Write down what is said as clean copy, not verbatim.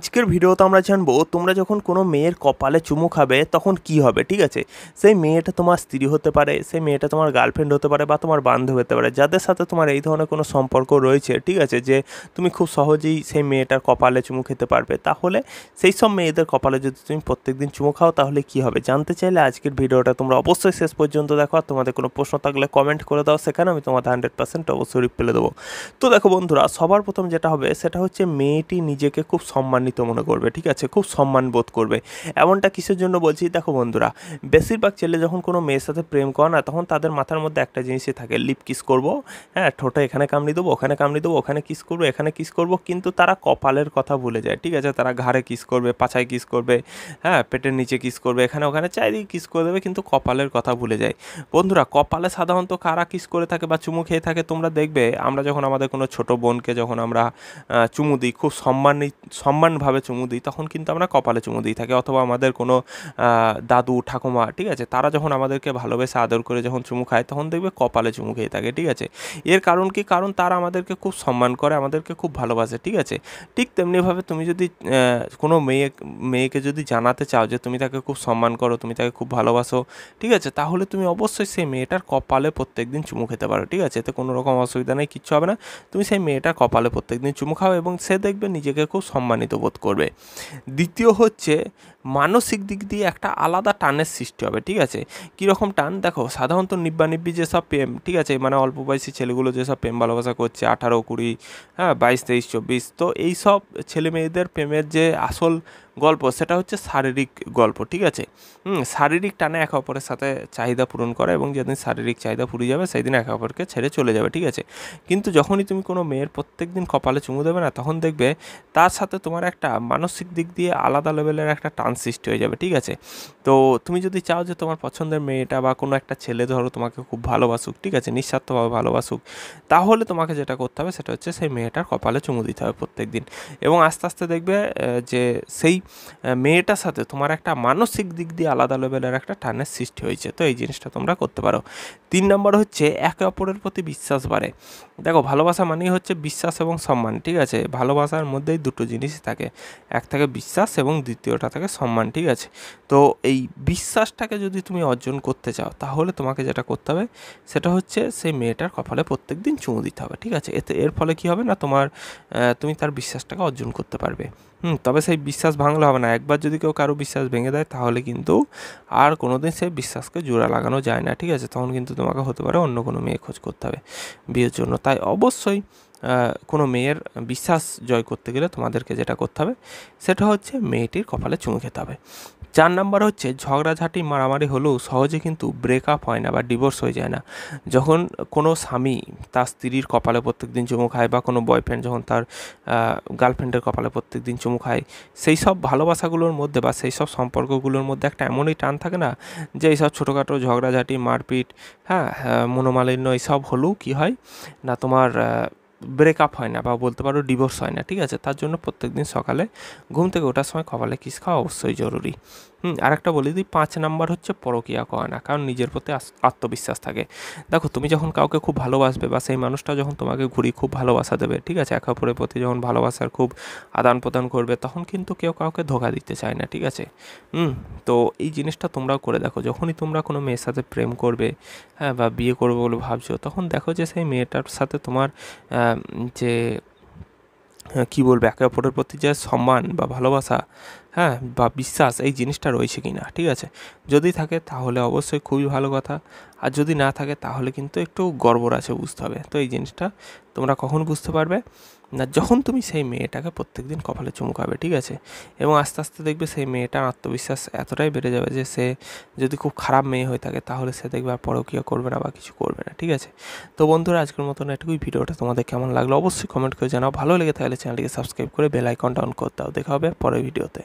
আজকের ভিডিওতে আমরা জানবো তোমরা যখন কোনো মেয়ের কপালে চুমু খাবে তখন কি হবে, ঠিক আছে। সেই মেয়েটা তোমার স্ত্রী হতে পারে, সেই মেয়েটা তোমার গার্লফ্রেন্ড হতে পারে বা তোমার বান্ধবী হতে পারে, যাদের সাথে তোমার এই ধরনের কোনো সম্পর্ক রয়েছে, ঠিক আছে, যে তুমি খুব সহজেই সেই মেয়েটার কপালে চুমু খেতে পারবে। তাহলে সেই সব মেয়েদের কপালে যদি তুমি প্রত্যেকদিন চুমু খাও তাহলে কি হবে জানতে চাইলে আজকের ভিডিওটা তোমরা অবশ্যই শেষ পর্যন্ত দেখো। আর তোমাদের কোনো প্রশ্ন থাকলে কমেন্ট করে দাও, সেখানে আমি তোমাদের 100% অবশ্যই রিপ্লাই দেবো। তো দেখো বন্ধুরা, সবার প্রথম যেটা হবে সেটা হচ্ছে মেয়েটি নিজেকে খুব সম্মানিত মনে করবে, ঠিক আছে, খুব সম্মান বোধ করবে। এমনটা কিসের জন্য বলছি, দেখো বন্ধুরা, বেশিরভাগ ছেলে যখন কোনো মেয়ের সাথে প্রেম করে না, তখন তাদের মাথার মধ্যে একটা জিনিসই থাকে, লিপ কিস করবো, হ্যাঁ, ঠোঁটে এখানে কামড়ি দেবো, ওখানে কামড়ি দেবো, ওখানে কিস করবো, এখানে কিস করবো, কিন্তু তারা কপালের কথা ভুলে যায়, ঠিক আছে। তারা ঘাড়ে কিস করবে, পাছায় কিস করবে, হ্যাঁ, পেটের নিচে কিস করবে, এখানে ওখানে চারিদিকে কিস করে দেবে, কিন্তু কপালের কথা ভুলে যায়। বন্ধুরা, কপালে সাধারণত কারা কিস করে থাকে বা চুমু খেয়ে থাকে তোমরা দেখবে, আমরা যখন আমাদের কোনো ছোটো বোনকে যখন আমরা চুমু দিই, খুব সম্মানভাবে চুমু দিই, তখন কিন্তু আমরা কপালে চুমু দিই থাকি। অথবা আমাদের কোনো দাদু ঠাকুমা, ঠিক আছে, তারা যখন আমাদেরকে ভালোবেসে আদর করে যখন চুমু খায় তখন দেখবে কপালে চুমু খেয়ে থাকে, ঠিক আছে। এর কারণ কি? কারণ তারা আমাদেরকে খুব সম্মান করে, আমাদেরকে খুব ভালোবাসে, ঠিক আছে। ঠিক তেমনিভাবে তুমি যদি কোনো মেয়েকে যদি জানাতে চাও যে তুমি তাকে খুব সম্মান করো, তুমি তাকে খুব ভালোবাসো, ঠিক আছে, তাহলে তুমি অবশ্যই সেই মেয়েটার কপালে প্রত্যেকদিন চুমু খেতে পারো, ঠিক আছে। এতে কোনো রকম অসুবিধা নেই, কিচ্ছু হবে না। তুমি সেই মেয়েটার কপালে প্রত্যেকদিন চুমু খাও এবং সে দেখবে নিজেকে খুব সম্মানিত বোধ করবে। দ্বিতীয় হচ্ছে, মানসিক দিক দিয়ে একটা আলাদা টানের সৃষ্টি হবে, ঠিক আছে। কীরকম টান? দেখো, সাধারণত নিব্বা যেসব প্রেম, ঠিক আছে, মানে অল্প বয়সী ছেলেগুলো যেসব প্রেম ভালোবাসা করছে, 18, 20, হ্যাঁ, 22, 23, 24, তো এই সব ছেলে মেয়েদের প্রেমের যে আসল গল্প সেটা হচ্ছে শারীরিক গল্প, ঠিক আছে। শারীরিক টানে একে অপরের সাথে চাহিদা পূরণ করে এবং যেদিন শারীরিক চাহিদা ফুরিয়ে যাবে সেই দিন একে অপরকে ছেড়ে চলে যাবে, ঠিক আছে। কিন্তু যখনই তুমি কোনো মেয়ের প্রত্যেক দিন কপালে চুমু দেবে না, তখন দেখবে তার সাথে তোমার একটা মানসিক দিক দিয়ে আলাদা লেভেলের একটা টান সৃষ্টি হয়ে যাবে, ঠিক আছে। তো তুমি যদি চাও যে তোমার পছন্দের মেয়েটা বা কোনো একটা ছেলে ধরো তোমাকে খুব ভালোবাসুক, ঠিক আছে, নিঃস্বার্থভাবে ভালোবাসুক, তাহলে তোমাকে যেটা করতে হবে সেটা হচ্ছে সেই মেয়েটার কপালে চুমু দিতে হবে প্রত্যেক দিন। এবং আস্তে আস্তে দেখবে যে সেই মেয়েটার সাথে তোমার একটা মানসিক দিক দিয়ে আলাদা লেভেলের একটা টানের সৃষ্টি হয়েছে। তো এই জিনিসটা তোমরা করতে পারো। 3 নম্বর হচ্ছে, একে অপরের প্রতি বিশ্বাস বাড়ে। দেখো, ভালোবাসা মানেই হচ্ছে বিশ্বাস এবং সম্মান, ঠিক আছে। ভালোবাসার মধ্যেই দুটো জিনিসই থাকে, এক থাকে বিশ্বাস এবং দ্বিতীয়টা থাকে সম্মান, ঠিক আছে। তো এই বিশ্বাসটাকে যদি তুমি অর্জন করতে চাও তাহলে তোমাকে যেটা করতে হবে সেটা হচ্ছে সেই মেয়েটার কপালে প্রত্যেক দিন চুমু দিতে হবে, ঠিক আছে। এর ফলে কী হবে না, তুমি তার বিশ্বাসটাকে অর্জন করতে পারবে। তবে সেই বিশ্বাস ভাঙলে হবে না। একবার যদি কেউ কারো বিশ্বাস ভেঙে দেয় তাহলে কিন্তু আর কোনোদিন সেই বিশ্বাসকে জোড়া লাগানো যায় না, ঠিক আছে। তখন কিন্তু তোমাকে হতে পারে অন্য কোনো মেয়ে খোঁজ করতে হবে বিয়ের জন্য। তাই অবশ্যই কোনো মেয়ের বিশ্বাস জয় করতে গেলে তোমাদেরকে যেটা করতে হবে সেটা হচ্ছে মেয়েটির কপালে চুমু খেতে হবে। 4 নাম্বার হচ্ছে, ঝগড়াঝাঁটি মারামারি হলেও সহজে কিন্তু ব্রেকআপ হয় না বা ডিভোর্স হয়ে যায় না। যখন কোনো স্বামী তার স্ত্রীর কপালে প্রত্যেকদিন চুমু খায় বা কোনো বয়ফ্রেন্ড যখন তার গার্লফ্রেন্ডের কপালে প্রত্যেকদিন চুমু খায়, সেই সব ভালোবাসাগুলোর মধ্যে বা সেই সব সম্পর্কগুলোর মধ্যে একটা এমনই টান থাকে না, যে এইসব ছোটোখাটো ঝগড়াঝাঁটি, মারপিট, হ্যাঁ, মনোমালিন্য এইসব হলেও কী হয় না, তোমার ব্রেকআপ হয় না বা বলতে পারো ডিভোর্স হয় না, ঠিক আছে। তার জন্য প্রত্যেকদিন সকালে ঘুম থেকে ওঠার সময় কপালে কিস খাওয়া অবশ্যই জরুরি। আরেকটা বলে দিই, 5 নাম্বার হচ্ছে পরকীয়া করে না, কারণ নিজের প্রতি আত্মবিশ্বাস থাকে। দেখো, তুমি যখন কাউকে খুব ভালোবাসবে বা সেই মানুষটা যখন তোমাকে খুব ভালোবাসা দেবে, ঠিক আছে, একে অপরের প্রতি যখন ভালোবাসার খুব আদান প্রদান করবে, তখন কিন্তু কেউ কাউকে ধোঁকা দিতে চায় না, ঠিক আছে। তো এই জিনিসটা তোমরাও করে দেখো, যখনই তোমরা কোনো মেয়ের সাথে প্রেম করবে, হ্যাঁ, বা বিয়ে করবে বলে ভাবছো, তখন দেখো যে সেই মেয়েটার সাথে তোমার যে কী বলবো, একে অপরের প্রতি যে সম্মান বা ভালোবাসা, হ্যাঁ, বা বিশ্বাস, এই জিনিসটা রয়েছে কি না, ঠিক আছে। যদি থাকে তাহলে অবশ্যই খুবই ভালো কথা, আর যদি না থাকে তাহলে কিন্তু একটু গড়বড় আছে, বুঝতে হবে। তো এই জিনিসটা তোমরা কখন বুঝতে পারবে না, যখন তুমি সেই মেয়েটাকে প্রত্যেকদিন কপালে চুমু খাবে, ঠিক আছে। এবং আস্তে আস্তে দেখবে সেই মেয়েটার আত্মবিশ্বাস এতটাই বেড়ে যাবে যে সে যদি খুব খারাপ মেয়ে হয়ে থাকে তাহলে সে দেখবে আর পরকীয়া করবে না বা কিছু করবে না, ঠিক আছে। তো বন্ধুরা, আজকের মতন এটুকুই। ভিডিওটা তোমাদের কেমন লাগলো অবশ্যই কমেন্ট করে জানাও। ভালো লেগে থাকলে চ্যানেলটিকে সাবস্ক্রাইব করে বেল আইকনটা অন করতে দাও। দেখা হবে পরের ভিডিওতে।